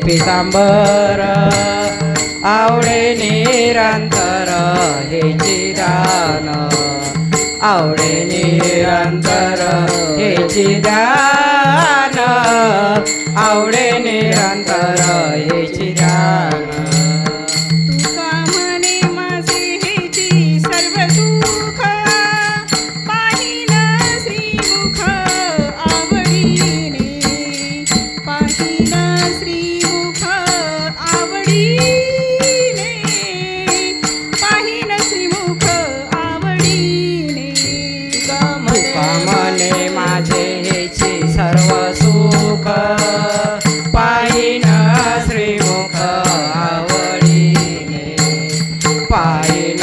पितांबर आवडे निरंतर हेची दान आवडे निरंतर हेची दान आवडे निरंतर हेची दान तुका म्हणे माझे हेची पाहिन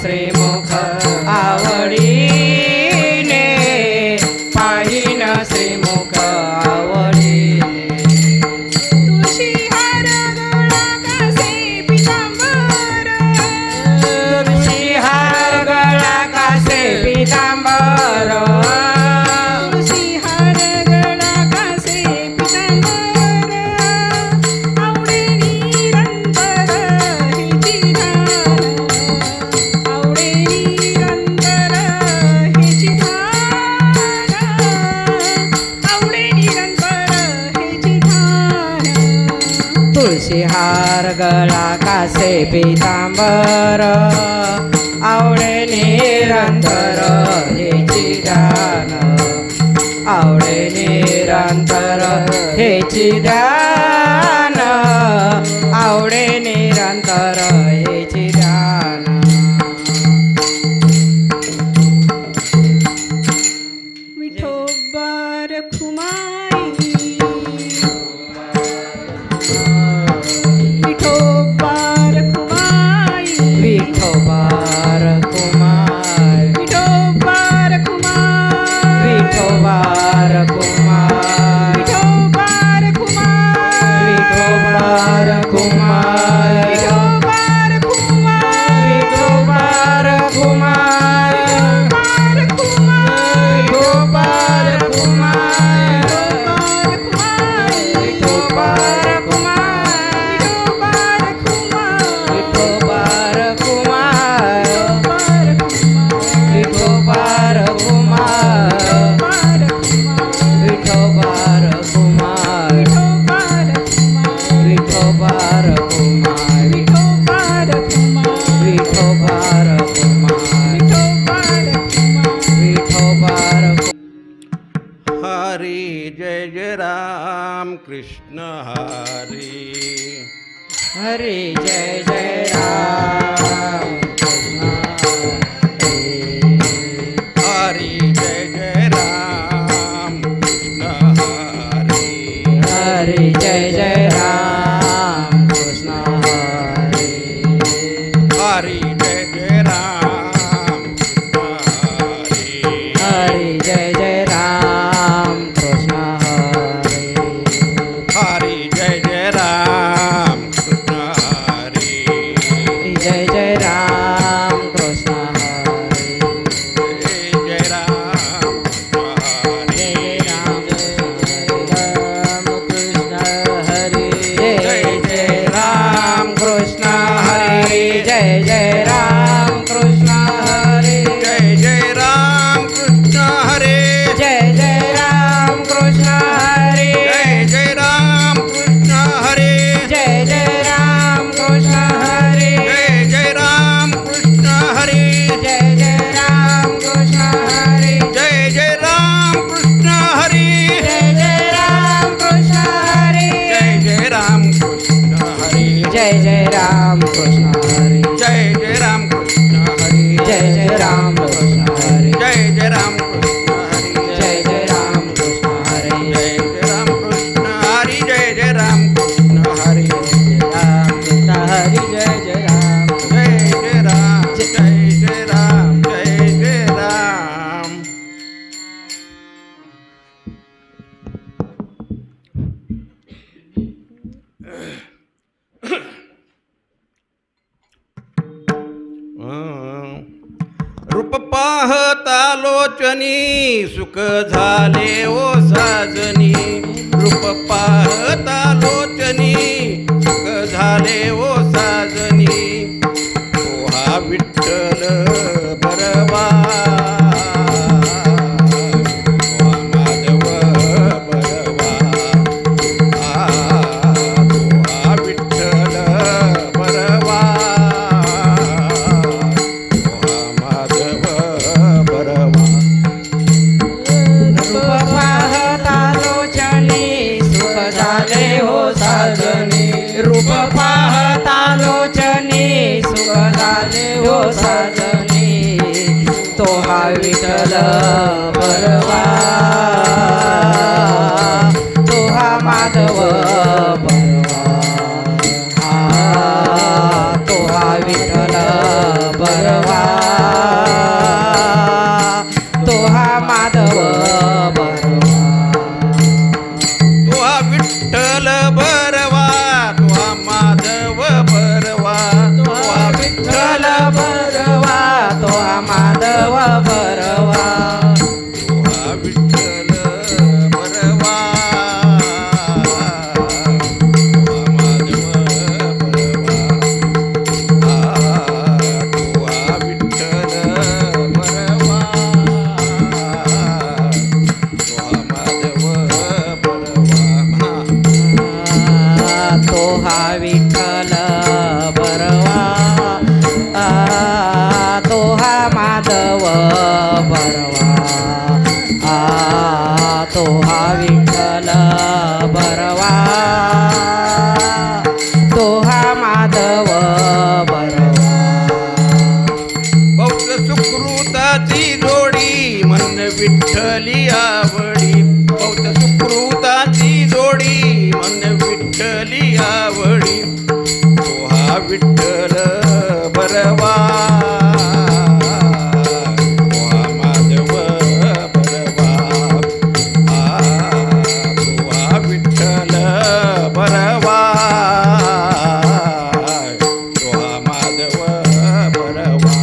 श्रीमुख आवडीने पाहिन श्रीमुख आवडीने तुळशी हार गळा कासे पितांबर तुळशी हार गळा कासे पितांबर तुळशी हार गळा कासे पितांबर आवडे निरंतर हेची ध्यान आवडे निरंतर हेची ध्यान आवडे निरंतर हेची ध्यान तुळशी हार गळा कासे पितांबर आवडे निरंतर हेची ध्यान आवडे निरंतर हेची ध्यान आवडे निरंतर हेची ध्यान विठोबा रखुमाई विठोबा रखुमाई विठोबा रखुमाई विठोबा रखुमाई विठोबा रखुमाई विठोबा रखुमाई विठोबा रखुमाई विठोबा रखुमाई विठोबा रखुमाई विठोबा रखुमाई विठोबा रखुमाई विठोबा रखुमाई विठोबा रखुमाई विठोबा रखुमाई विठोबा रखुमाई विठोबा रखुमाई विठोबा रखुमाई विठोबा रखुमाई हरी जय जय राम कृष्ण हरी हरे जय जय राम कृष्ण हरी जय जय राम कृष्ण हरी हरे जय जय राम कृष्ण हरे हरी जय जय राम कृष्ण हरी हरे जय जय राम कृष्ण हरे हरी जय जय राम कृष्ण हरी जय जय राम कृष्ण हरे जय जय राम कृष्ण हरी जय जय राम कृष्ण हरे जय जय राम कृष्ण हरे जय जय राम कृष्ण हरी जय जय राम कृष्ण हरे जय जय राम कृष्ण हरी जय जय राम कृष्ण हरे जय जय राम कृष्ण हरी जय जय राम कृष्ण हरे जय जय राम कृष्ण हरी जय जय राम कृष्ण हरे जय जय राम कृष्ण हरी जय जय राम कृष्ण हरे जय जय राम कृष्ण हरी जय जय राम कृष्ण हरे जय जय राम कृष्ण हरी जय जय राम कृष्ण हरे जय जय राम कृष्ण हरे राम कृष्ण हरी जय जय राम जय जय राम जय जय राम जय जय राम रूप पाहता लोचनी सुख झाले ओ साजनी रूप पाहता लोचनी सुख झाले ओ साजनी ओ हा विठ्ठल बरवा ओ हा माधव बरवा तो हा विठ्ठल बरवा माधव बरवा रूप पाहता लोचनी सुख झाले हो साजनी रूप पाहता लोचनी सुख झाले हो साजनी तो हा विठ्ठल बरवा तो हा माधव बरवा तो हा विठ्ठल बरवा तो हा माधव बरवा तो हा विठ्ठल बरवा तो हा माधव बरवा तो हा विठ्ठल बरवा तो हा माधव बरवा तो हा विठ्ठल बरवा तो हा माधव बरवा तो हा विठ्ठल बरवा तो हा माधव बरवा म्हणा तो हा विठ्ठल बरवा तो हा माधव बरवा तो हा विठ्ठल बरवा तो हा माधव बरवा भक्त सुकृताची जोडी मन विठ्ठली आवडी भक्त सुकृताची जोडी मन विठ्ठली आवडी तो हा विठ्ठल बरवा तो हा माधव बरवा तो हा विठ्ठल बरवा तो हा माधव बरवा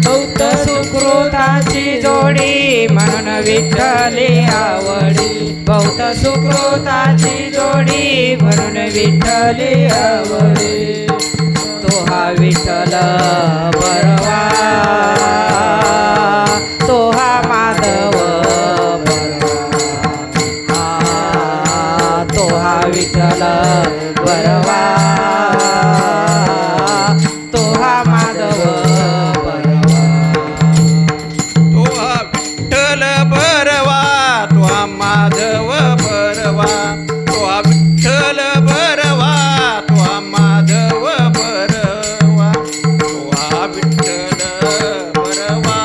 भक्त सुकृताची जोडी म्हणून विठ्ठली आवडी भक्त सुकृताची जोडी म्हणून विठ्ठली आवडी तो हा विठ्ठल बरवा तो हा माधव बरवा तो हा विठ्ठल बरवा तो हा माधव बरवा तो हा विठ्ठल बरवा तो हा माधव बरवा तो हा विठ्ठल बरवा तो हा माधव बरवा तो हा विठ्ठल बरवा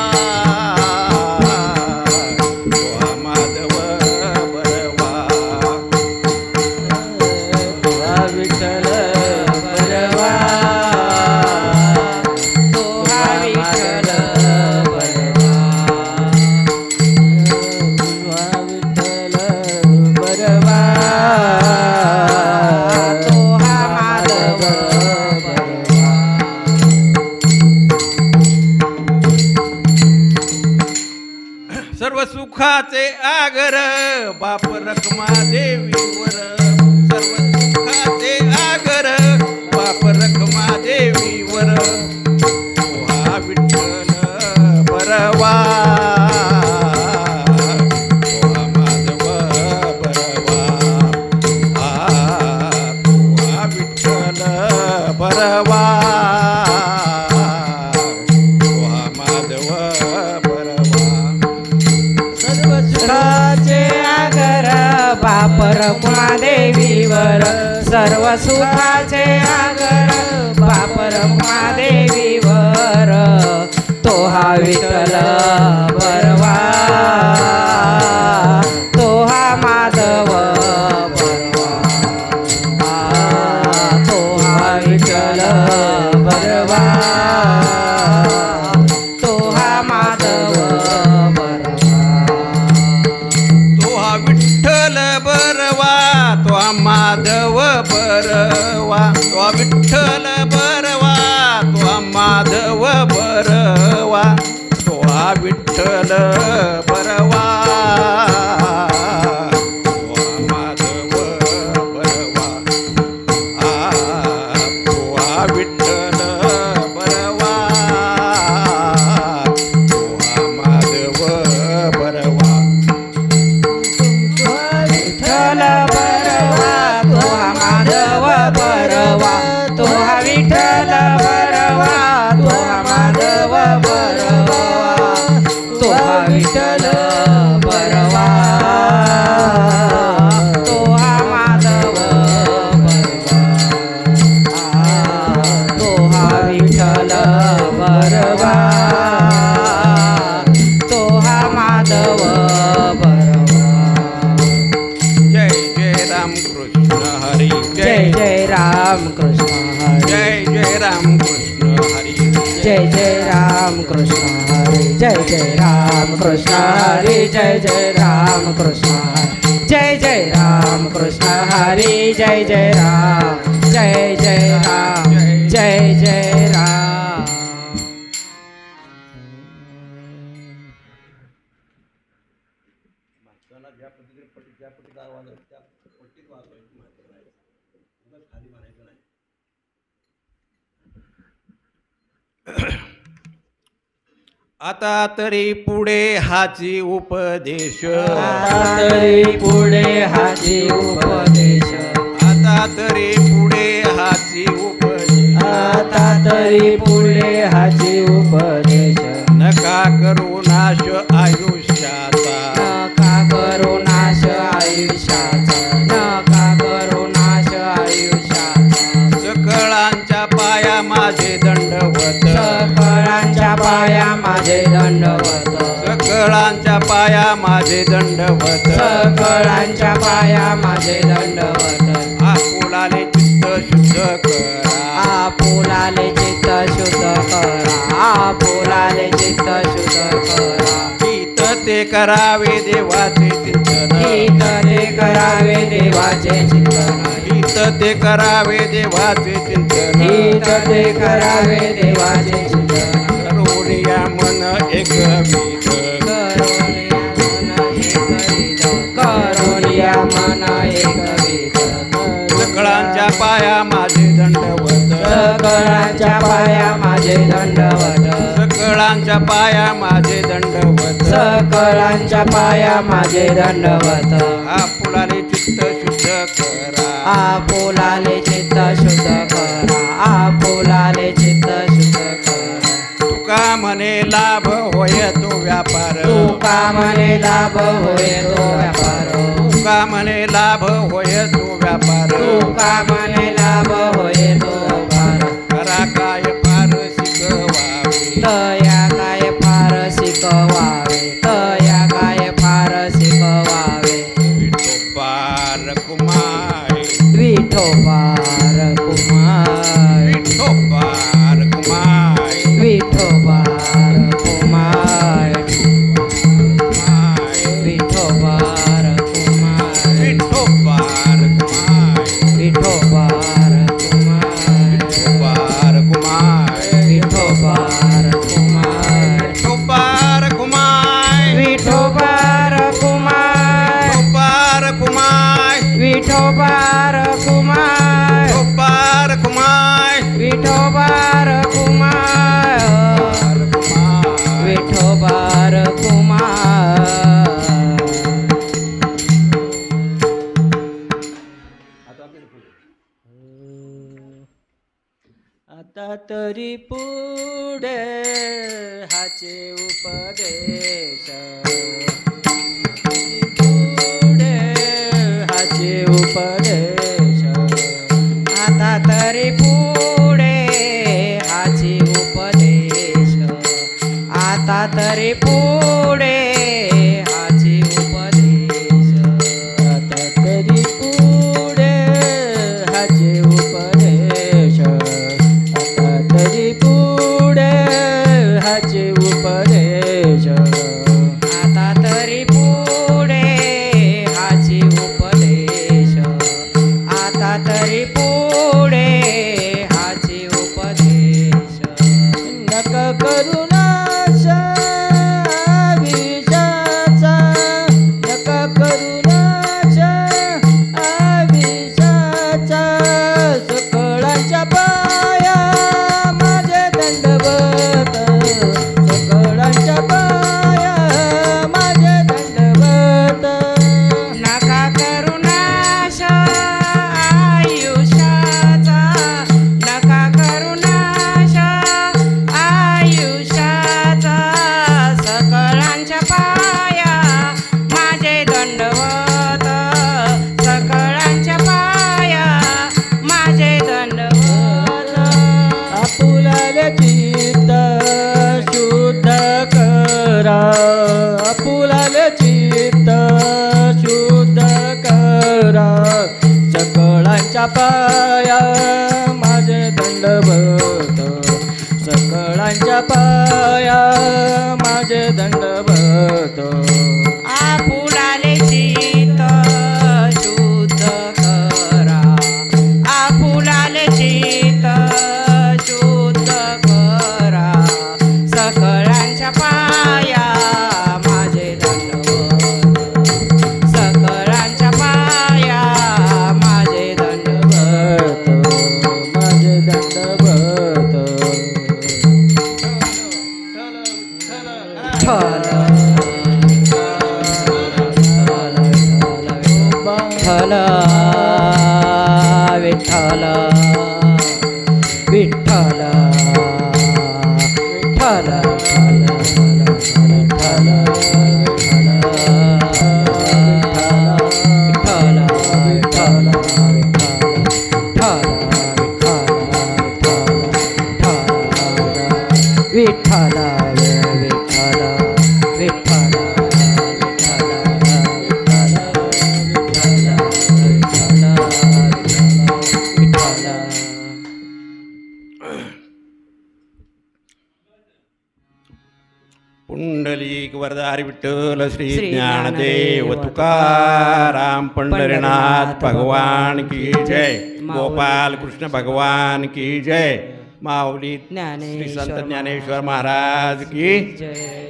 तो हा माधव बरवा तो हा विठ्ठल बरवा तो हा विठ्ठल बरवा तो हा विठ्ठल बरवा तो हा माधव बरवा सर्व सुखाचे आगर बाप रखमा देवीवर सर्व सुखाचे आगर बाप रखमा देवीवर तो हा विठ्ठल बरवा तो हा माधव बरवा तो हा विठ्ठल बरवा तो हा माधव बरवा सर्व सुखाचे आगर बाप रखुमा देवीवर सर्व सुखाचे आगर बाप रखुमा देवीवर तो हा विठ्ठल बरवा तो हा माधव बरवा तो हा विठ्ठल बरवा तो हा माधव बरवा तो हा विठ्ठल बरवा तो हा माधव बरवा तो हा विठ्ठल बरवा तो हा माधव बरवा तो हा विठ्ठल बरवा तो हा माधव बरवा तो हा विठ्ठल बरवा तो हा माधव बरवा विठ्ठल बरवा तो हा माधव बरवा तो हा विठ्ठल बरवा तो हा माधव बरवा तो हा विठ्ठल बरवा तो हा माधव बरवा तो हा विठ्ठल बरवा तो हा माधव बरवा जय राम कृष्ण हरी जय जय राम कृष्ण हरी जय राम कृष्ण हरी जय जय राम कृष्ण हरे जय जय राम कृष्ण हरे जय जय राम कृष्ण हरे जय जय राम कृष्ण हरे जय जय राम जय जय राम जय जय राम आता तरी पुढे हाची उपदेश आता तरी पुढे हाची उपदेश आता तरी पुढे हाची उपदेश आता तरी पुढे हाची उपदेश नका करू नाश आयुष्याचा नका करू नाश आयुष्याचा नका करू नाश आयुष्याचा सकळांच्या पाया माझे दंडवत सकळांच्या पाया माझे दंडवत सकळांच्या पाया माझे दंडवत सकळांच्या पाया माझे दंडवत आपुलाले चित्त शुद्ध करा आपुलाले चित्त शुद्ध करा आपुलाले चित्त शुद्ध करा हित ते करावे देवाचे चिंतन हित ते करावे देवाचे चिंतन हित ते करावे देवाचे चिंतन हित ते करावे देवाचे चिंतन करोनिया मन एकविध करोनिया मन एकविध सकळांच्या पाया माझे दंडवत सकळांच्या पाया माझे दंडवत सकळांच्या पाया माझे दंडवत सकळांच्या पाया माझे दंडवत आपुलाले चित्त शुद्ध करा आपुलाले चित्त शुद्ध करा आपुलाले चित्त शुद्ध करा तुका म्हणे लाभ होय तो व्यापार तुका म्हणे लाभ होय तो व्यापार तुका म्हणे लाभ होय तो व्यापार तुका म्हणे लाभ होय तो व्यापार करा काय फार शिकवावे तया काय फार शिकवावे तया काय फार शिकवावे विठोबार कुमार विठोबार कुमार विठोबार कुमार विठोबार कुमार विठोबार कुमार विठोबार कुमार विठोबार कुमार विठोबार कुमार विठोबार कुमार विठोबार कुमार विठोबार कुमार विठोबार कुमार विठोबार कुमार विठोबार कुमार विठोबार कुमार आता तरी पुढे हाचे उपदेश पुढे हाचे उपदेश आता तरी पुढे हाचे उपदेश आता तरी पुढे हाचे उपदेश आता तरी पुढे हाचे उपदेश आता तरी पुढे हाचे उपदेश आता तरी पुढे हाचे उपदेश आता तरी पुढे हाचे उपदेश नका करू नाश आविषाचा नका करू नाश आविषाचा सकळांच्या पाया माझे दंडवत सकळांच्या पाया माझे दंडवत नका करू नाश आयुष्याचा नका करू नाश आयुष्याचा सकळांच्या पाया माझे दंडवत सकळांच्या पाया माझे दंडवत आपुलाले चित्त शुद्ध करा आपुलाले चित्त शुद्ध करा सकळांच्या पाया माझे दंडवत सकळांच्या पाया माझे दंडवत आपुलाले चित्त शुद्ध करा आपुलाले चित्त शुद्ध करा सकळांच्या पाया माझे दंडवत सकळांच्या पाया माझे दंडवत माझे दंडवत विठ्ठल विठ्ठल विठ्ठल विठ्ठल पुंडलिक वरदारी विठ्ठल श्री ज्ञानदेव तुकाराम पंढरीनाथ भगवान की जय गोपाल कृष्ण भगवान की जय माऊली श्री संत ज्ञानेश्वर महाराज की जय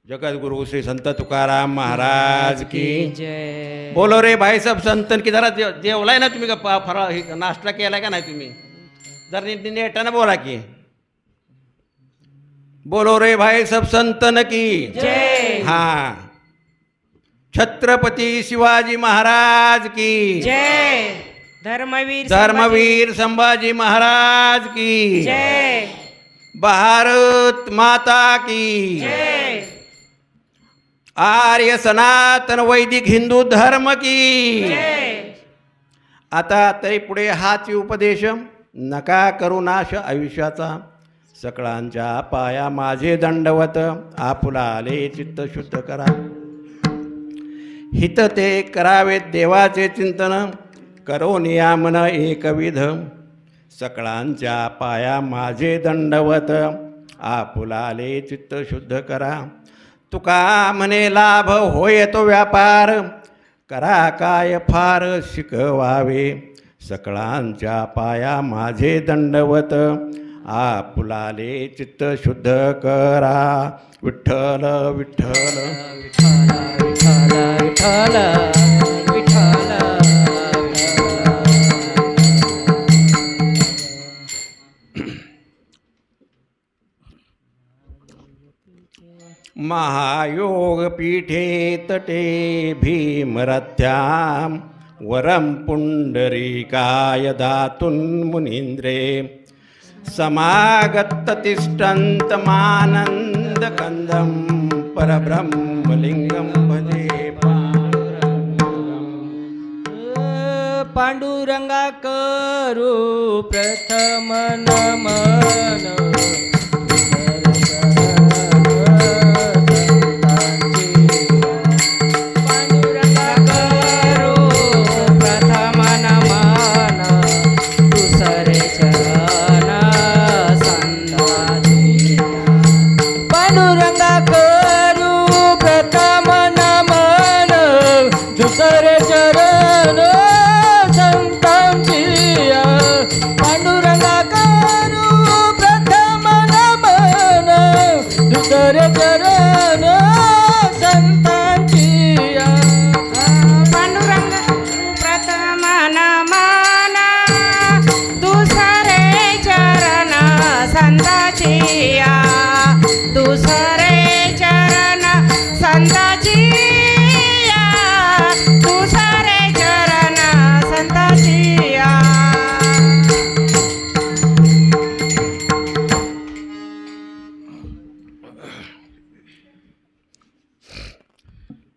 जगद्गुरु श्री संत तुकाराम महाराज की जय बोलो रे भाई सब संतन की जरा जेवलाय ना तुम्ही का फराळ नाश्ता केलाय का नाही तुम्ही जरा नेटानं बोला की बोलो रे भाई सब संतन की जय हाँ छत्रपति शिवाजी महाराज की जय धर्मवीर संभाजी महाराज की जय भारत माता की जय आर्य सनातन वैदिक हिंदू धर्म की जय आता तरी पुढे हाच उपदेश नका करू नाश आयुष्याचा सकळांच्या पाया माझे दंडवत आपुलाले चित्त शुद्ध करा हित ते करावे देवाचे चिंतन करो नियामन एकविध सकळांच्या पाया माझे दंडवत आपुलाले चित्त शुद्ध करा तुका म्हणे लाभ होय तो व्यापार करा काय फार शिकवावे सकळांच्या पाया माझे दंडवत आपुलाले चित्त शुद्ध करा विठ्ठल विठ्ठल विठ्ठल विठ्ठल विठ्ठल महायोग पीठे तटे भीमरथ्यां वरं पुंडरीकाय दातुं मुनीन्द्रे समागततिष्ठन्तमानन्दकन्दं परब्रह्मलिङ्गं भजे पांडुरंगा करू प्रथम नमन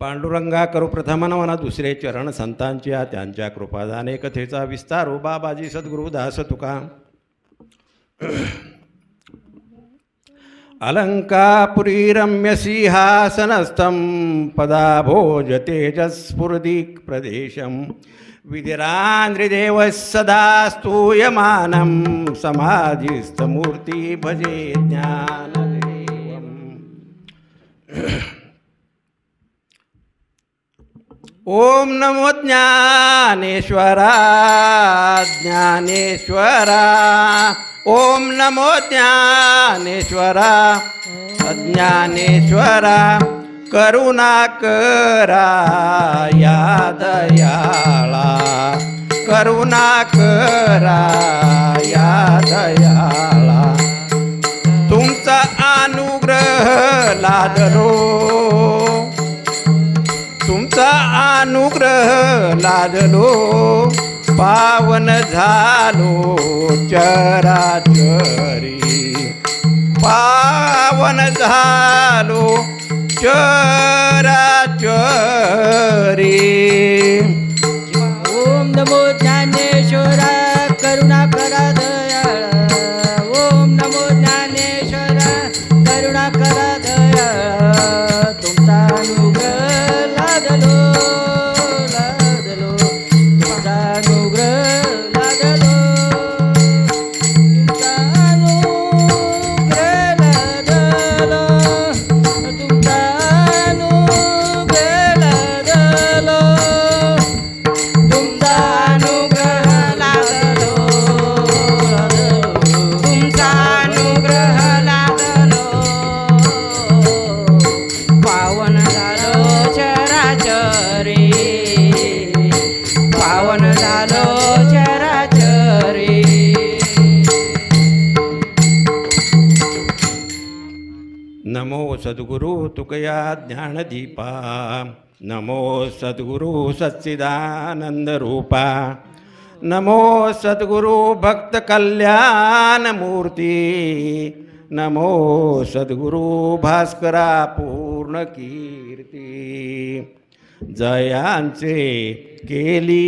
पांडुरंगा करू प्रथम नमन दुसरे चरण संतांची त्यांच्या कृपादाने कथेचा विस्तार बाबाजी सद्गुरु दास तुका अलंकापुरी रम्य सिंहासनस्थं पदाभोज तेजस्फुर्दिक् प्रदेशं विधिरान्द्रिदेव सदा स्तूयमानं समाधिस्थमूर्ति भजे ज्ञानदेवम्। ओम नमो ज्ञानेश्वरा ज्ञानेश्वरा, ओम नमो ज्ञानेश्वरा ज्ञानेश्वरा, करुणाकरा या दयाळा, करुणाकरा या दयाळा, तुमचा अनुग्रह लादलो, तुमचा अनुग्रह लादलो, पावन झालो चराचरी, पावन झालो चराचरी। ओम नमो ज्ञानेश्वरा करुणाकरा दयाळा, ओम नमो ज्ञानेश्वरा करुणाकरा दयाळा, तुमचा अनुग्रह लादलो लादलो, तुमचा अनुग्रह लादलो, तुमचा अनुग्रह लादलो, तुमचा अनुग्रह लादलो, तुमचा अनुग्रह लादलो, तुमचा अनुग्रह लादलो, पावन झालो चराचरी, पावन झालो चराचरी। नमो सद्गुरु तुकया ज्ञानदीपा, नमो सद्गुरु सच्चिदानंद रूपा, नमो सद्गुरु भक्त कल्याण मूर्ती, नमो सद्गुरु भास्करा पूर्ण कीर्ती। जयांचे केली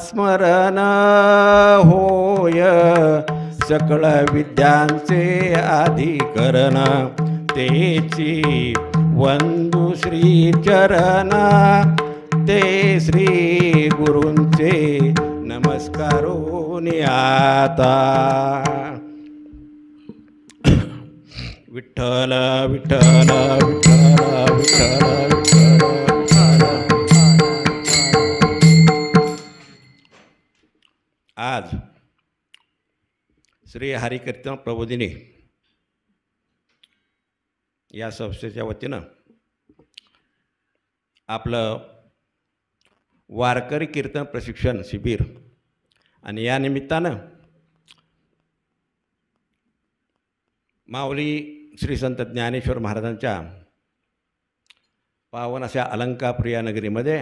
स्मरण होय, सकळ विद्यांचे अधिकरण, तेची वंदू श्री चरण, ते श्री गुरूंचे नमस्कारोनी आता। विठ्ठल विठ्ठल विठ्ठल विठ्ठल विठ्ठल। आज श्री हरिकीर्तन प्रबोधिनी या संस्थेच्या वतीनं आपलं वारकरी कीर्तन प्रशिक्षण शिबिर आणि या निमित्तानं माऊली श्री संत ज्ञानेश्वर महाराजांच्या पावन अशा अलंकाप्रिया नगरीमध्ये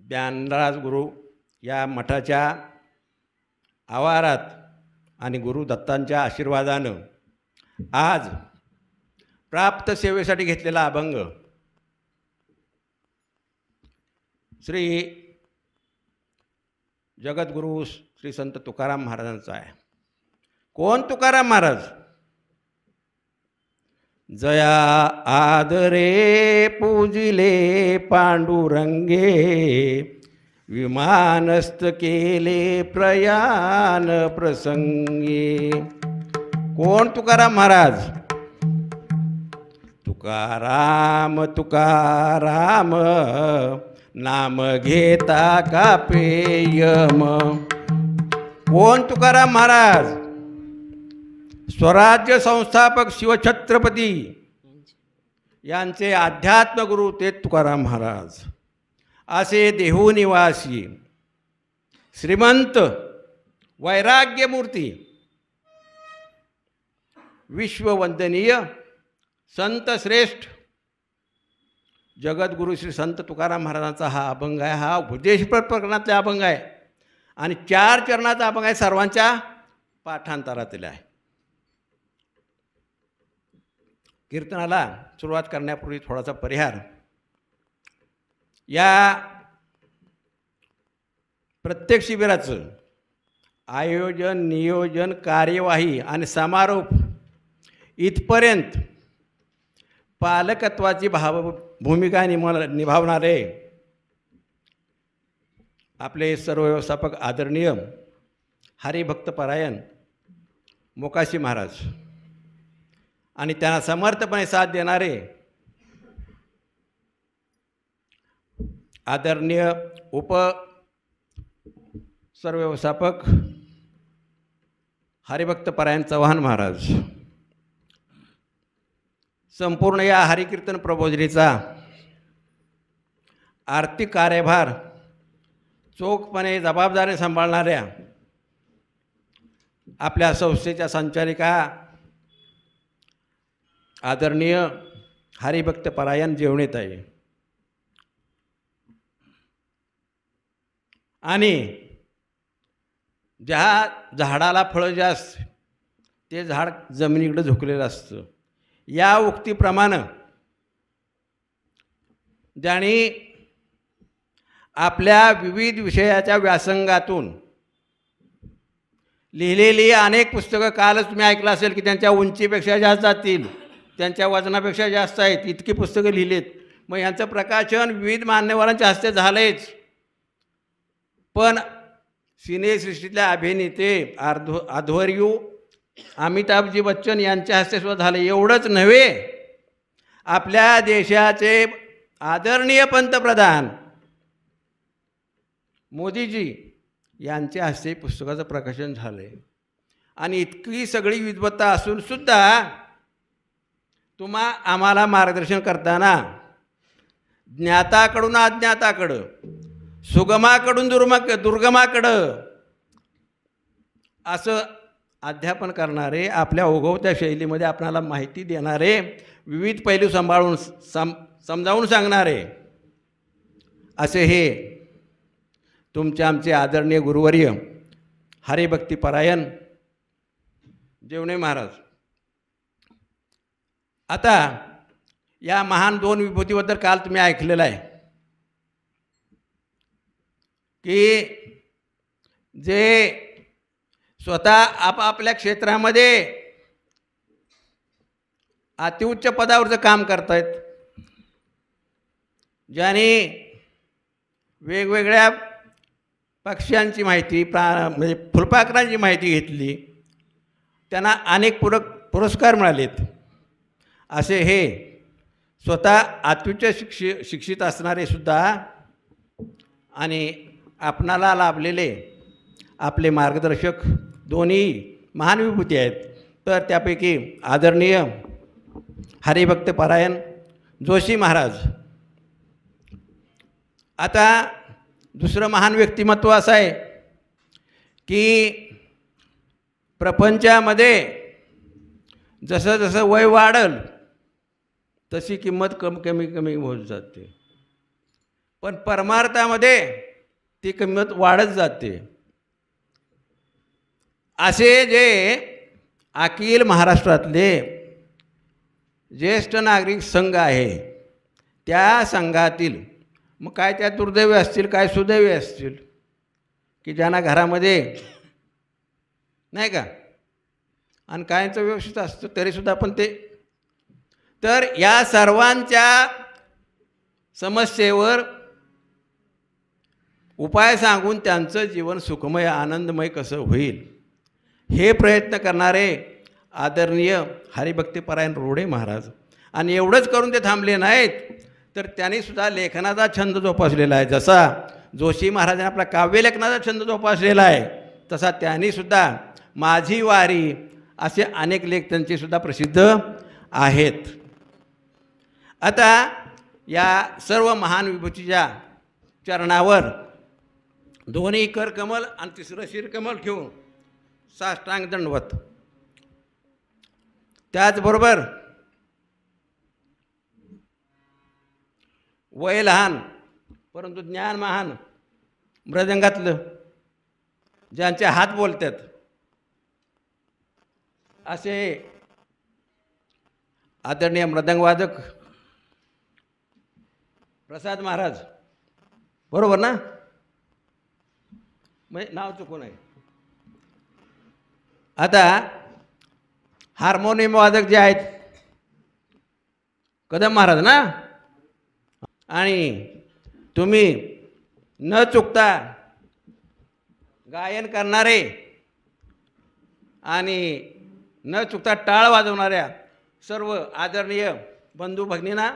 ज्ञानराज गुरु या मठाच्या आवारात आणि गुरु दत्तांच्या आशीर्वादानं आज प्राप्त सेवेसाठी घेतलेला अभंग श्री जगद्गुरु श्री संत तुकाराम महाराजांचा आहे। कोण तुकाराम महाराज? जया आदरे पूजिले पांडुरंगे, विमानस्थ केले प्रयाण प्रसंगी। कोण तुकाराम महाराज? तुकाराम तुकाराम, नाम घेता का पेयम। कोण तुकाराम महाराज? स्वराज्य संस्थापक शिवछत्रपती यांचे अध्यात्म गुरु ते तुकाराम महाराज। असे देहू निवासी श्रीमंत वैराग्यमूर्ती विश्ववंदनीय संत श्रेष्ठ जगद्गुरु श्री संत तुकाराम महाराजांचा हा अभंग आहे। हा उपदेशपर प्रकरणातला अभंग आहे आणि 4 चरणाचा अभंग आहे, सर्वांच्या पाठांतरातील आहे। कीर्तनाला सुरुवात करण्यापूर्वी थोडासा परिहार। या प्रत्येक शिबिराचं आयोजन, नियोजन, कार्यवाही आणि समारोप इथपर्यंत पालकत्वाची भूमिका निभावणारे आपले सर्व व्यवस्थापक आदरणीय हरिभक्तपरायण मोकाशी महाराज आणि त्यांना समर्थपणे साथ देणारे आदरणीय सरव्यवस्थापक हरिभक्तपरायण चव्हाण महाराज, संपूर्ण या हरिकीर्तन प्रबोधिनीचा आर्थिक कार्यभार चोखपणे जबाबदारीने सांभाळणाऱ्या आपल्या संस्थेच्या संचालिका आदरणीय हरिभक्तपरायण जेवणेताई आणि ज्या झाडाला फळं जास्त ते झाड जमिनीकडे झुकलेलं असतं, या उक्तीप्रमाणे ज्यांनी आपल्या विविध विषयाच्या व्यासंगातून लिहिलेली अनेक पुस्तकं, कालच तुम्ही ऐकलं असेल की त्यांच्या उंचीपेक्षा जास्त जातील, त्यांच्या वजनापेक्षा जास्त आहेत, इतकी पुस्तकं लिहिलीत. मग यांचं प्रकाशन विविध मान्यवरांच्या हस्ते झालंच. पण सिनेसृष्टीतल्या अभिनेते अध्वर्यू अमिताभजी बच्चन यांच्या हस्ते सुद्धा झालं. एवढंच नव्हे, आपल्या देशाचे आदरणीय पंतप्रधान मोदीजी यांच्या हस्ते पुस्तकाचं प्रकाशन झालं आहे. आणि इतकी सगळी विद्वत्ता असून सुद्धा आम्हाला मार्गदर्शन करताना ज्ञाताकडून अज्ञाताकडं, सुगमाकडून दुर्गमाकडं असं अध्यापन करणारे, आपल्या ओघवत्या शैलीमध्ये आपणाला माहिती देणारे, विविध पैलू सांभाळून समजावून सांगणारे असे हे तुमचे आमचे आदरणीय गुरुवर्य हरिभक्तिपरायण जेवणे महाराज. आता या महान दोन विभूतीबद्दल काल तुम्ही ऐकलेलं आहे की जे स्वतः आपापल्या क्षेत्रामध्ये अतिउच्च पदावरचं काम करतायत, ज्यांनी वेगवेगळ्या पक्ष्यांची माहिती, म्हणजे फुलपाखरांची माहिती घेतली, त्यांना अनेक पुरस्कार मिळालेत, असे हे स्वतः अत्युच्च शिक्षित असणारे सुद्धा आणि आपणाला लाभलेले आपले मार्गदर्शक दोन्ही महान विभूती आहेत. तर त्यापैकी आदरणीय हरिभक्तपरायण जोशी महाराज. आता दुसरं महान व्यक्तिमत्व असं आहे की प्रपंचामध्ये जसं जसं वय वाढल तशी किंमत कमी होत जाते, पण परमार्थामध्ये ती किंमत वाढत जाते. असे जे अखिल महाराष्ट्रातले ज्येष्ठ नागरिक संघ आहे, त्या संघातील मग काय त्या दुर्दैवी असतील, काय सुदैवी असतील की ज्यांना घरामध्ये नाही का, आणि कायचं व्यवस्थित असतं तरीसुद्धा पण ते, तर या सर्वांच्या समस्येवर उपाय सांगून त्यांचं जीवन सुखमय आनंदमय कसं होईल हे प्रयत्न करणारे आदरणीय हरिभक्तिपरायण रोडे महाराज. आणि एवढंच करून ते थांबले नाहीत, तर त्यांनीसुद्धा लेखनाचा छंद जोपासलेला आहे. जसा जोशी महाराजांनी आपला काव्यलेखनाचा छंद जोपासलेला आहे, तसा त्यांनीसुद्धा माझी वारी असे अनेक लेख त्यांचेसुद्धा प्रसिद्ध आहेत. आता या सर्व महान विभूतीच्या चरणावर दोन्ही करकमल आणि तिसरं शिरकमल ठेवून साष्टांग दंडवत. त्याचबरोबर वय लहान परंतु ज्ञान महान मृदंगातलं ज्यांचे हात बोलतात असे आदरणीय मृदंगवादक प्रसाद महाराज, बरोबर ना? म्हणजे नाव चुकून आहे. आता हार्मोनियम वादक जे आहेत कदम महाराज ना, आणि तुम्ही न चुकता गायन करणारे आणि न चुकता टाळ वाजवणाऱ्या सर्व आदरणीय बंधू भगिनींना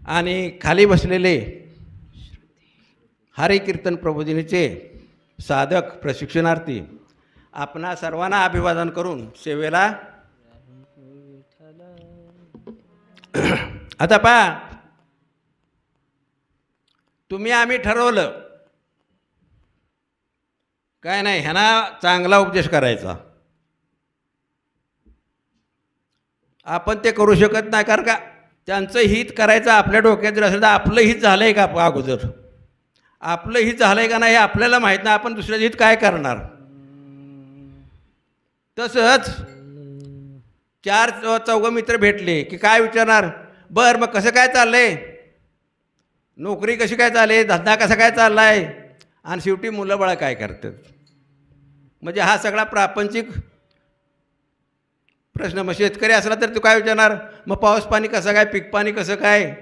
आणि खाली बसलेले हरिकीर्तन प्रबोधिनीचे साधक प्रशिक्षणार्थी आपणा सर्वांना अभिवादन करून सेवेला आता पहा, तुम्ही आम्ही ठरवलं काय नाही ह्यांना चांगला उपदेश करायचा. आपण ते करू शकत नाही, कारण का त्यांचं हित करायचं आपल्या डोक्यात जर असेल तर आपलं हित झालं आहे का अगोदर, आपलं हित झालं आहे का नाही हे आपल्याला माहीत नाही, आपण दुसऱ्याचं हित काय करणार. तसंच 4-4 मित्र भेटले की काय विचारणार, बरं मग कसं काय चाललंय, नोकरी कशी काय चालली, धंदा कसा काय चालला आहे, आणि शेवटी मुलं बाळं काय करतात. म्हणजे हा सगळा प्रापंचिक प्रश्न. मग शेतकरी असला तर तू काय विचारणार, मग पाऊस पाणी कसं काय, पीक पाणी कसं काय,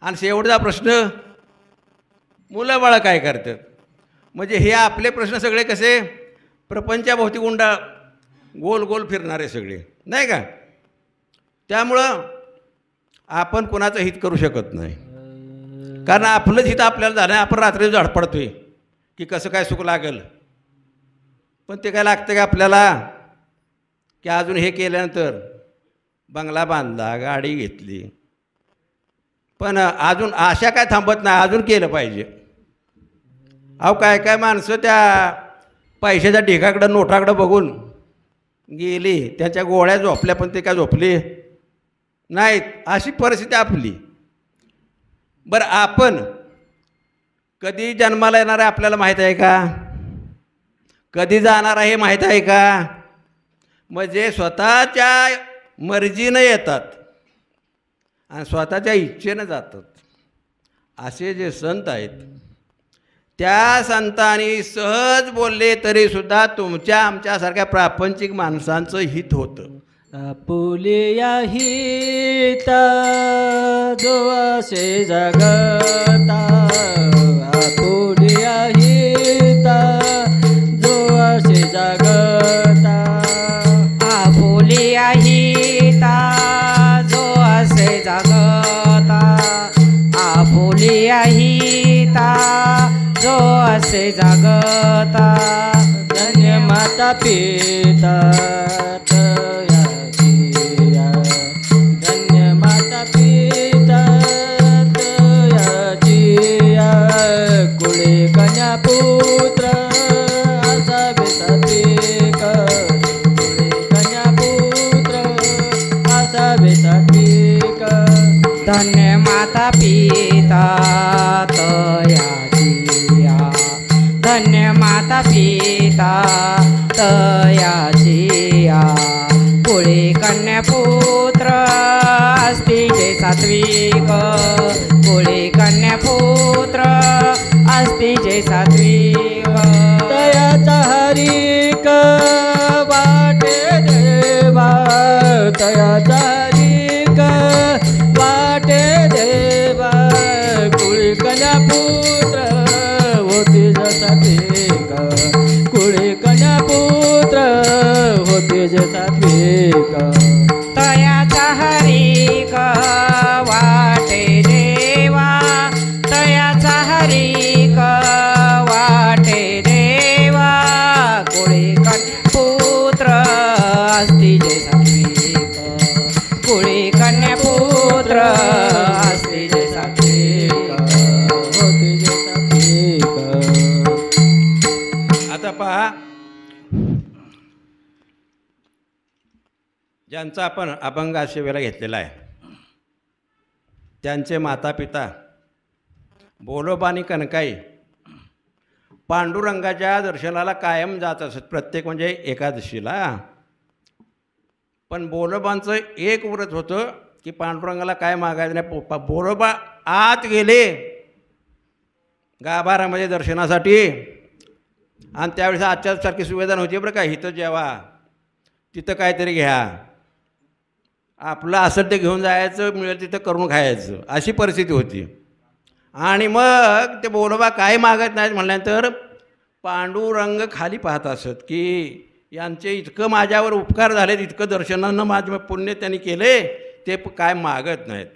आणि शेवटचा प्रश्न मुलं बाळं काय करतात. म्हणजे हे आपले प्रश्न सगळे कसे प्रपंचाभोवती गोल गोल फिरणारे सगळे, नाही का. त्यामुळं आपण कोणाचं हित करू शकत नाही, कारण आपलंच हित आपल्याला झालं आहे. आपण रात्री धडपडतोय की कसं काय सुख लागेल, पण ते काय लागतं का आपल्याला की अजून हे केल्यानंतर बंगला बांधला, गाडी घेतली, पण अजून आशा काय थांबत नाही, अजून केलं पाहिजे. अहो काय काय माणसं त्या पैशाच्या ढिगाकडं नोटाकडं बघून गेली, त्याच्या गोळ्या झोपल्या पण ते काय झोपले नाहीत, अशी परिस्थिती आपली. बरं आपण कधी जन्माला येणार आहे आपल्याला माहीत आहे का, कधी जाणार आहे हे माहीत आहे का. म्हणजे स्वतःच्या मर्जीनं येतात आणि स्वतःच्या इच्छेनं जातात. असे जे संत आहेत त्या संतांनी सहज बोलले तरीसुद्धा तुमच्या आमच्यासारख्या प्रापंचिक माणसांचं हित होतं. आपुलिया हित जो असे जगता, आपुलिया हित जो असे जगता, आपुलिया हिता जो असे जगता, आपुलिया हिता जो असे जगता. धन्य माता पिता तयाचिया, धन्य माता पिता तयाचिया, कुळे कन्या पुत्र असावे सात्विक, कुळे कन्या पुत्र असावे सात्विक. धन्य माता पिता तयाचिया, धन्य माता पिता तयाचिया, पुळे कन्या पुत्र असती जे सात्विक, पुळे कन्या पुत्र असती जे सात्विक. तयाचा हरिक वाटे देवा, तयाचा हरिक वाटे देवा, कुळी कन्या पुत्र होते सात्विक, कुळी कन्या पुत्र होते सात्विक. तयाचा हरिक वाटे देवा, तयाचा हरिक वाटे देवा, कुळी पुत्र असती जे सात्विक, कुळी कन्या पुत्र असती जे सात्विक, होते सात्विक. आता पहा, ज्यांचा आपण अभंग सेवेला घेतलेला आहे त्यांचे माता पिता बोलोबा आणि कनकाई पांडुरंगाच्या दर्शनाला कायम जात असत, प्रत्येक म्हणजे एकादशीला. पण बोलोबांचं एक व्रत होतं की पांडुरंगाला काय मागायचं नाही. बोलोबा आत गेले गाभाऱ्यामध्ये दर्शनासाठी, आणि त्यावेळेस आजच्यासारखी सुविधा नव्हती बरं का, इथं जेवा तिथं काहीतरी घ्या, आपलं असेल ते घेऊन जायचं, मिळेल तिथं करून खायचं, अशी परिस्थिती होती. आणि मग ते बोलोबा काय मागत नाहीत म्हणल्यानंतर पांडुरंग खाली पाहत असत की यांचे इतकं माझ्यावर उपकार झालेत, इतकं दर्शनानं माझं पुण्य त्यांनी केले, ते काय मागत नाहीत.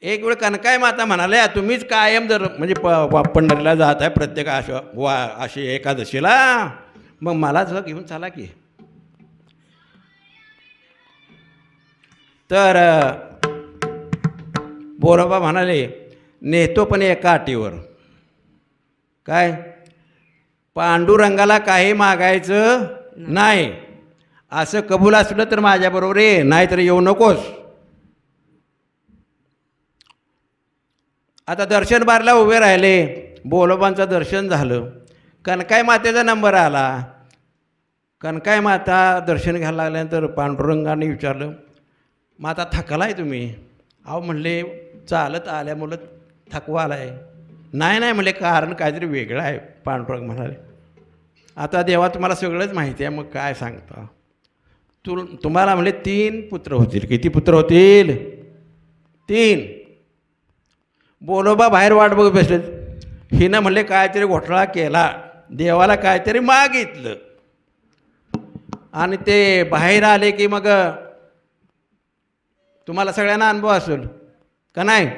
एक वेळ कनकाई माता म्हणाल्या, तुम्हीच कायम जर म्हणजे पंढरीला जात आहे प्रत्येक अशी एकादशीला, मग मला जर घेऊन चला की. तर बोरोबा म्हणाले, नेतो पण एका अटीवर. काय? पांडुरंगाला काही मागायचं नाही. असं कबूल असलं तर माझ्याबरोबर ये, नाहीतर येऊ नकोस. आता दर्शन बारला उभे राहिले, बोलोबांचं दर्शन झालं, कनकाई मातेचा नंबर आला. कनकाई माता दर्शन घ्यायला लागल्यानंतर पांडुरंगाने विचारलं, माता थकलाय तुम्ही? अहो म्हणले चालत आल्यामुळं थकवा आला आहे. नाही नाही म्हणले, कारण काहीतरी वेगळं आहे. पांडुरंग म्हणाले, आता देवा तुम्हाला सगळंच माहिती आहे, मग काय सांगता. तुम्हाला म्हणले 3 पुत्र होतील. किती पुत्र होतील? 3. बोलोबा बाहेर वाट बघत बसले. हिनं म्हणले काहीतरी घोटाळा केला, देवाला काहीतरी मागितलं. आणि ते बाहेर आले की मग तुम्हाला सगळ्यांना अनुभव असेल का नाही?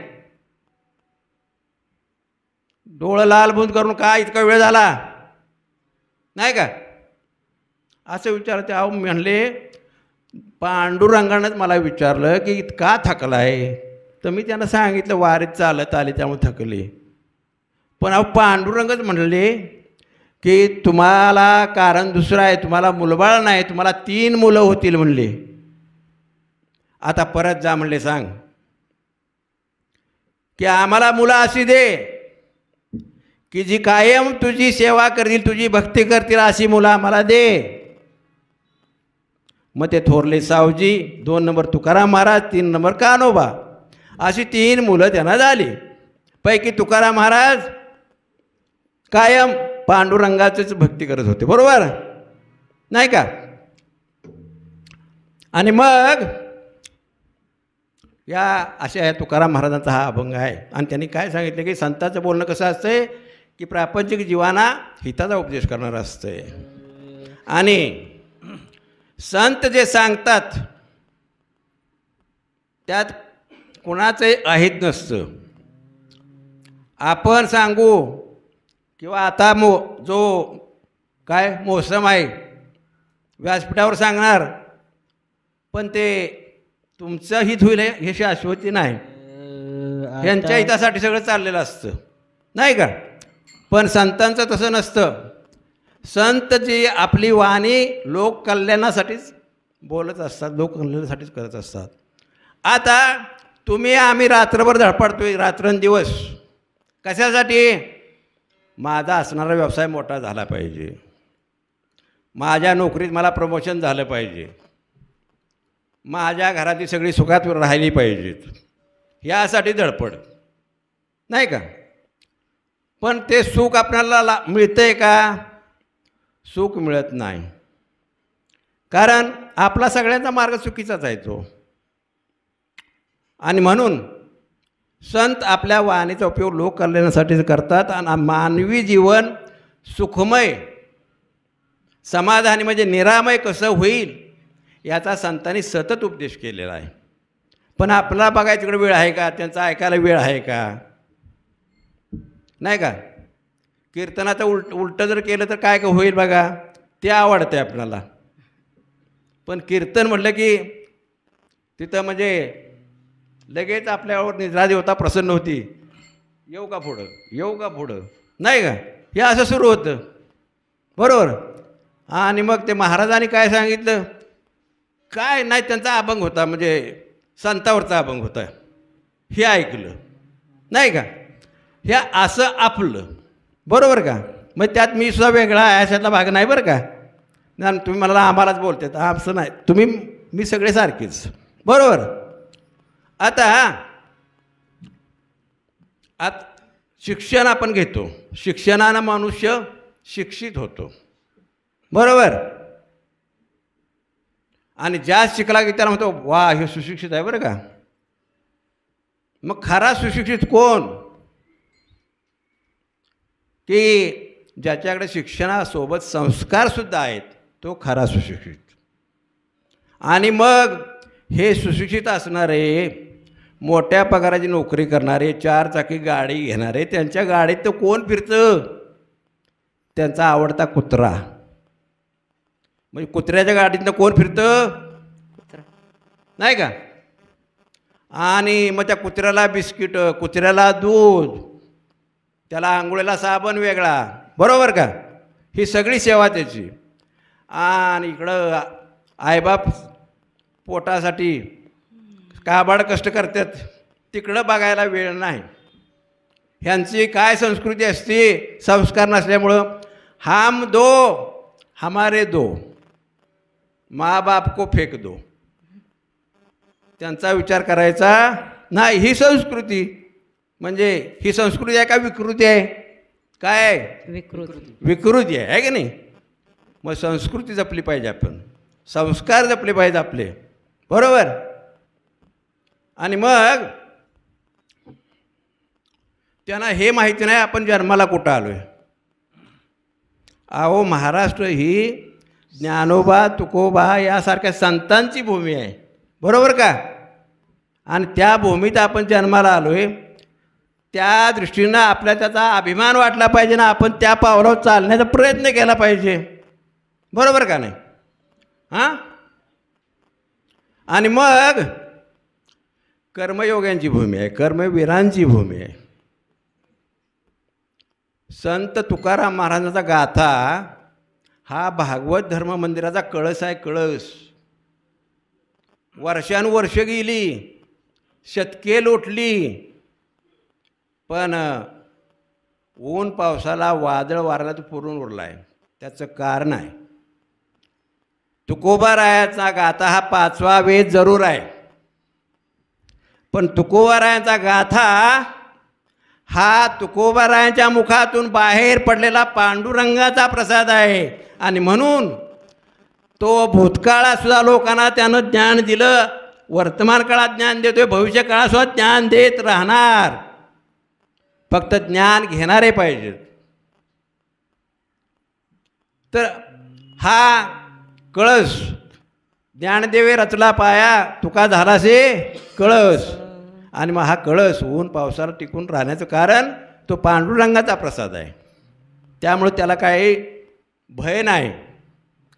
डोळं लाल बुंद करून का इतका वेळ झाला नाही का असं विचारते. अहो म्हणले पांडुरंगानंच मला विचारलं की इतका थकला आहे, तर मी त्यांना सांगितलं वारीत चालत आले त्यामुळे थकले. पण अहो पांडुरंगच म्हणले की तुम्हाला कारण दुसरं आहे, तुम्हाला मुलबाळ नाही, तुम्हाला 3 मुलं होतील म्हणले. आता परत जा म्हणले, सांग की आम्हाला मुलं अशी दे की जी कायम तुझी सेवा करतील, तुझी भक्ती करतील, अशी मुलं आम्हाला दे. मग ते थोरले सावजी, 2 नंबर तुकाराम महाराज, 3 नंबर कान्होबा, अशी 3 मुलं त्यांना झाली. पैकी तुकाराम महाराज कायम पांडुरंगाचीच भक्ती करत होते, बरोबर नाही का? आणि मग या अशा या तुकाराम महाराजांचा हा अभंग आहे. आणि त्यांनी काय सांगितलं की संतांचं बोलणं कसं असतंय की प्रापंचिक जीवांना हिताचा उपदेश करणारं असतंय. आणि संत जे सांगतात त्यात कुणाचंही अहित नसतं. आपण सांगू किंवा आता जो काय मोसम आहे व्यासपीठावर सांगणार, पण ते तुमचं हित होईल हे शाश्वती नाही. यांच्या हितासाठी सगळं चाललेलं असतं नाही का? पण संतांचं तसं नसतं. संत जी आपली वाणी लोक कल्याणासाठीच बोलत असतात, लोक कल्याणासाठीच करत असतात. आता तुम्ही आम्ही रात्रभर धडपडतोय, रात्रंदिवस कशासाठी? माझा असणारा व्यवसाय मोठा झाला पाहिजे, माझ्या नोकरीत मला प्रमोशन झालं पाहिजे, माझ्या घरातली सगळी सुखात राहिली पाहिजेत, यासाठी धडपड नाही का? पण ते सुख आपल्याला मिळतंय का? सुख मिळत नाही. कारण आपला सगळ्यांचा मार्ग चुकीचाच आहे तो. आणि म्हणून संत आपल्या वाणीचा उपयोग लोक कल्याणासाठीच करतात. आणि मानवी जीवन सुखमय समाधानी म्हणजे निरामय कसं होईल याचा संतांनी सतत उपदेश केलेला आहे. पण आपला बघायला तिकडे वेळ आहे का? त्यांचं ऐकायला वेळ आहे का? नाही का? कीर्तनाचं उलटं जर केलं तर काय होईल बघा, ते आवडते आपल्याला. पण कीर्तन म्हटलं की तिथं म्हणजे लगेच आपल्यावर निद्रा देवता प्रसन्न होती, येऊ का पुढं, येऊ का पुढं नाही का? हे असं सुरू होतं, बरोबर. आणि मग ते महाराजांनी काय सांगितलं, काय नाही, त्यांचा अभंग होता, म्हणजे संतावरचा अभंग होता, हे ऐकलं नाही का? हे असं आपलं, बरोबर का? मग त्यात मी सुद्धा वेगळा आहे अशातला भाग नाही बरं का? नाही तुम्ही मला आम्हालाच बोलते, असं नाही, तुम्ही मी सगळे सारखेच, बरोबर. आता शिक्षण आपण घेतो, शिक्षणानं मनुष्य शिक्षित होतो, बरोबर. आणि जास्त शिकला की त्याला म्हणतो वा हे सुशिक्षित आहे बरं का. मग खरा सुशिक्षित कोण? की ज्याच्याकडे शिक्षणासोबत संस्कारसुद्धा आहेत तो खरा सुशिक्षित. आणि मग हे सुशिक्षित असणारे, मोठ्या पगाराची नोकरी करणारे, 4 चाकी गाडी घेणारे, त्यांच्या गाडीत तर कोण फिरतं? त्यांचा आवडता कुत्रा. म्हणजे कुत्र्याच्या गाडीतनं कोण फिरतं? नाही का? आणि मग त्या कुत्र्याला बिस्किट, कुत्र्याला दूध, त्याला आंघोळीला साबण वेगळा, बरोबर का? ही सगळी सेवा त्याची. आणि इकडं आईबाप पोटासाठी काबाड कष्ट करतात, तिकडं बघायला वेळ नाही. ह्यांची काय संस्कृती असते? संस्कार नसल्यामुळं हम दो हमारे दो, माँ बाप को फेक दो, त्यांचा विचार करायचा नाही. ही संस्कृती म्हणजे ही संस्कृती आहे का विकृती आहे? काय? विकृती आहे की नाही? मग संस्कृती जपली पाहिजे आपण, संस्कार जपले पाहिजे आपले, बरोबर? आणि मग त्यांना हे माहिती नाही आपण जन्माला कुठं आलो आहे. अहो, महाराष्ट्र ही ज्ञानोबा, तुकोबा यासारख्या संतांची भूमी आहे, बरोबर का? आणि त्या भूमीत आपण जन्माला आलो आहे, त्या दृष्टीनं आपल्या त्याचा अभिमान वाटला पाहिजे ना. आपण त्या पावलावर चालण्याचा प्रयत्न केला पाहिजे, बरोबर का नाही? हां. आणि मग कर्मयोग्यांची भूमी आहे, कर्मवीरांची भूमी आहे. संत तुकाराम महाराजांचा गाथा हा भागवत धर्म मंदिराचा कळस आहे, कळस. वर्षानुवर्ष गेली, शतके लोटली, पण ऊन पावसाला, वादळ वाऱ्याला तो पुरून उरला आहे. त्याचं कारण आहे तुकोबारायाचा गाथा हा 5वा वेद जरूर आहे, पण तुकोबारायांचा गाथा हा तुकोबारायांच्या मुखातून बाहेर पडलेला पांडुरंगाचा प्रसाद आहे. आणि म्हणून तो भूतकाळातसुद्धा लोकांना त्यानं ज्ञान दिलं, वर्तमान काळात ज्ञान देतोय, भविष्य काळातसुद्धा ज्ञान देत राहणार. फक्त ज्ञान घेणारे पाहिजेत. तर हा कळस ज्ञानदेवे रचला पाया, तुका झालासे कळस. आणि मग हा कळस ऊन पावसाला टिकून राहण्याचं कारण तो पांडुरंगाचा प्रसाद आहे. त्यामुळे त्याला काही भय नाही,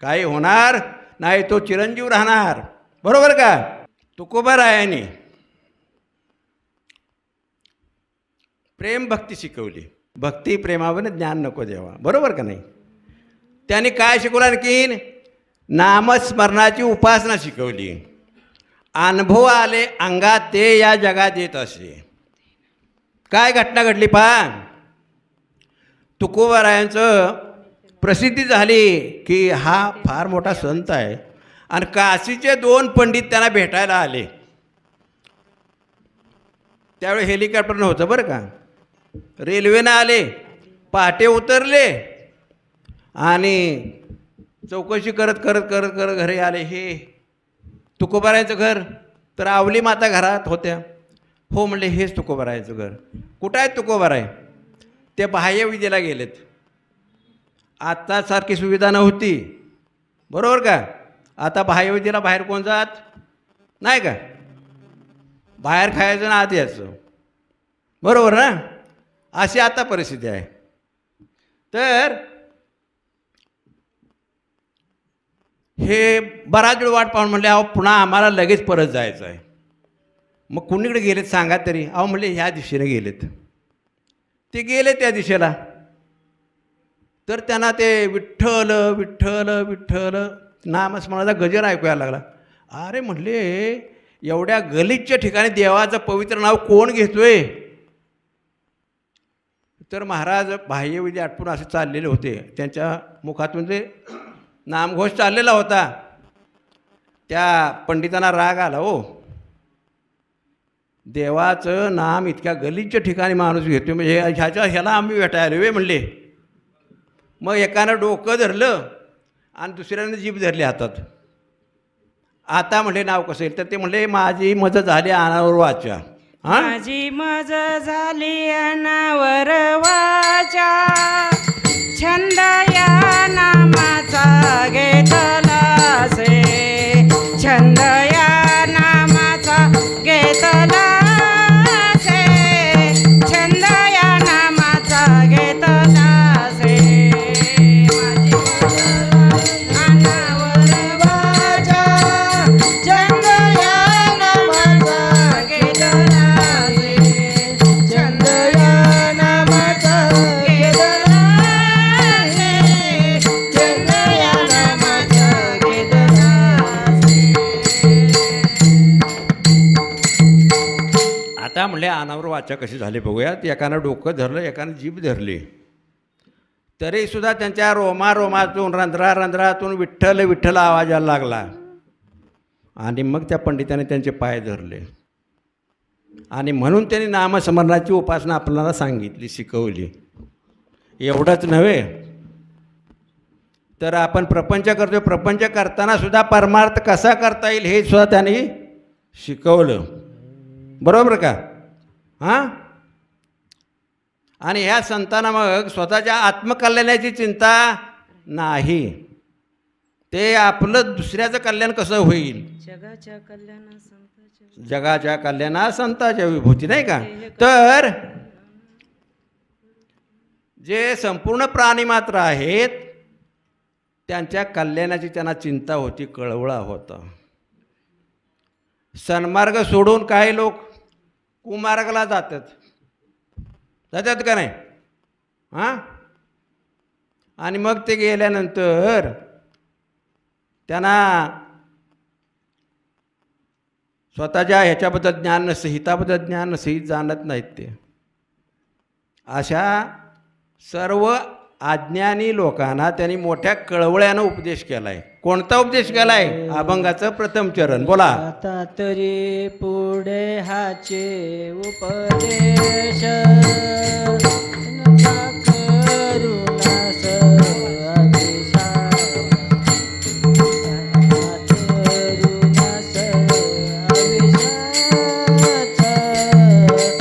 काही होणार नाही, तो चिरंजीव राहणार, बरोबर का? तुकोबारायांनी प्रेम भक्ती शिकवली. भक्ती प्रेमावर ज्ञान नको देवा, बरोबर का नाही? त्यांनी काय शिकवलं? आणखीन नामस्मरणाची उपासना शिकवली. अनुभव आले अंगात ते या जगात येत असे. काय घटना घडली पहा. तुकोबारायांचं प्रसिद्धी झाली की हा फार मोठा संत आहे, आणि काशीचे 2 पंडित त्यांना भेटायला आले. त्यावेळी हेलिकॉप्टर नव्हतं बरं का, रेल्वेनं आले. पहाटे उतरले आणि चौकशी करत करत करत करत घरी आले. हे तुकोबारायांचं घर? तर आवली माता घरात होत्या. हो म्हणले, हेच तुकोबारायांचं घर. कुठं आहे तुकोबाराय? ते बाह्य विद्येला गेलेत. आत्तासारखी सुविधा नव्हती, बरोबर का? आता बाह्य विद्येला बाहेर कोण जात नाही का? बाहेर खायचं ना आत यायचं, बरोबर ना? अशी आता परिस्थिती आहे. तर हे बराच वेळ वाट पाहून म्हणले, अहो पुन्हा आम्हाला लगेच परत जायचं आहे. मग कुणीकडे गेलेत सांगा तरी? अहो म्हणले, ह्या दिशेने गेलेत. ते गेले त्या दिशेला. तर त्यांना ते विठ्ठल विठ्ठल विठ्ठल नामस्मरणाचा गजर ऐकायला लागला. अरे म्हणले, एवढ्या गलिच्छ ठिकाणी देवाचं पवित्र नाव कोण घेतोय? तर महाराज बाह्यविधी आटपून असे चाललेले होते. त्यांच्या मुखातून ते नामघोष चाललेला होता. त्या पंडितांना राग आला. हो, देवाचं नाम इतक्या गलिच्छ ठिकाणी माणूस घेतो, म्हणजे ह्याला आम्ही भेटायला वे म्हणले. मग एकानं डोकं धरलं आणि दुसऱ्यानं जीभ धरली हातात. आता म्हणले नाव कसं येईल? तर ते म्हणले, माझी मदत झाली अनावर वाचा. हा माझी मज झाली अनावर वाचा छंद या नामाचा घेतला से छंद या नामाचा घेतला से छंद या नामाचा घेतला से माझी अनावर वाचा छंद या नामाचा घेतला से छंद या नामाचा घेतला से छंद या नामाचा घेतला से आता म्हणले अनावर वाचा कशी झाली बघूयात. एकानं डोकं धरलं, एकानं जीभ धरली, तरीसुद्धा त्यांच्या रोमातून रंध्रातून विठ्ठल विठ्ठल आवाज यायला लागला. आणि मग त्या पंडिताने त्यांचे पाय धरले आणि म्हणून त्यांनी नामस्मरणाची उपासना आपल्याला सांगितली, शिकवली. एवढंच नव्हे तर आपण प्रपंच करतो, प्रपंच करताना सुद्धा परमार्थ कसा करता येईल हे सुद्धा त्यांनी शिकवलं. बरोबर का? हां. आणि ह्या संतांना मग स्वतःच्या आत्मकल्याणाची चिंता नाही, ते आपलं दुसऱ्याचं कल्याण कसं होईल, जगाच्या कल्याणा संताच्या जगाच्या कल्याणा संताच्या विभूती, नाही का? तर जे संपूर्ण प्राणीमात्र आहेत त्यांच्या कल्याणाची त्यांना चिंता होती, कळवळा होता. सन्मार्ग सोडून काही लोक कुमार्गाला जातात का नाही? हां. आणि मग ते गेल्यानंतर त्यांना स्वतःच्या ह्याच्याबद्दल ज्ञान नसतं, हिताबद्दल ज्ञान नसतं, हित जाणत नाहीत ते. अशा सर्व अज्ञानी लोकांना त्यांनी मोठ्या कळवळ्यानं उपदेश केला आहे. कोणता उपदेश केला आहे? अभंगाचं प्रथम चरण. बोला. आता तरी पुढे हाचे उपदेश नका करुणास अभिशाप. करुणास अभिशाप,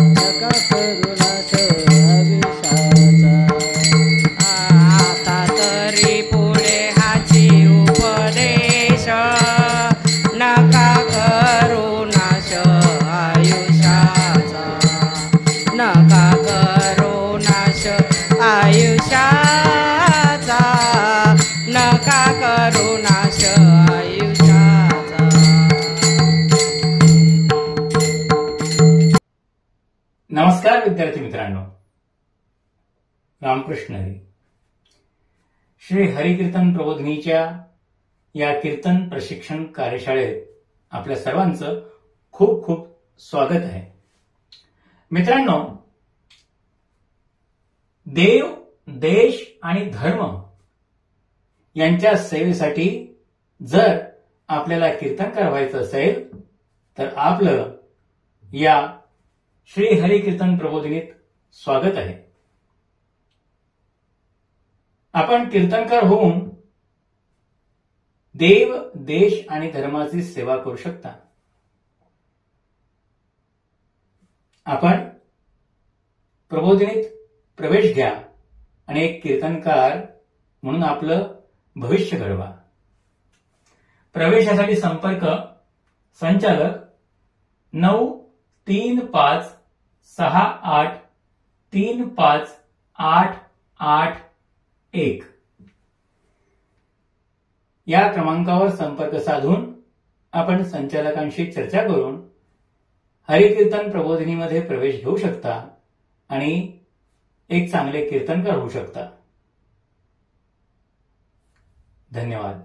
नका करुणास अभिशाचा. आता तरी पुढे हाची उपदेश नका करू नाश आयुष्याचा, नका करू नाश आयुष्याचा, नका करू नाश आयुष्याचा. नमस्कार विद्यार्थी मित्रांनो, रामकृष्ण हरी. श्री हरिकीर्तन प्रबोधिनीच्या या कीर्तन प्रशिक्षण कार्यशाळेत आपल्या सर्वांचं खूप खूप स्वागत आहे. मित्रांनो, देव, देश आणि धर्म यांच्या सेवेसाठी जर आपल्याला कीर्तनकार व्हायचं असेल तर आपलं या श्री हरिकीर्तन प्रबोधिनीत स्वागत आहे. आपण कीर्तनकार होऊन देव, देश आणि धर्माची सेवा करू शकता. आपण प्रबोधिनीत प्रवेश घ्या आणि एक कीर्तनकार म्हणून आपलं भविष्य घडवा. प्रवेशासाठी संपर्क संचालक 9356835881 या क्रमांकावर संपर्क साधून आपण संचालकांशी चर्चा करून हरिकीर्तन प्रबोधिनीमध्ये प्रवेश घेऊ शकता आणि एक चांगले कीर्तनकार होऊ शकता. धन्यवाद.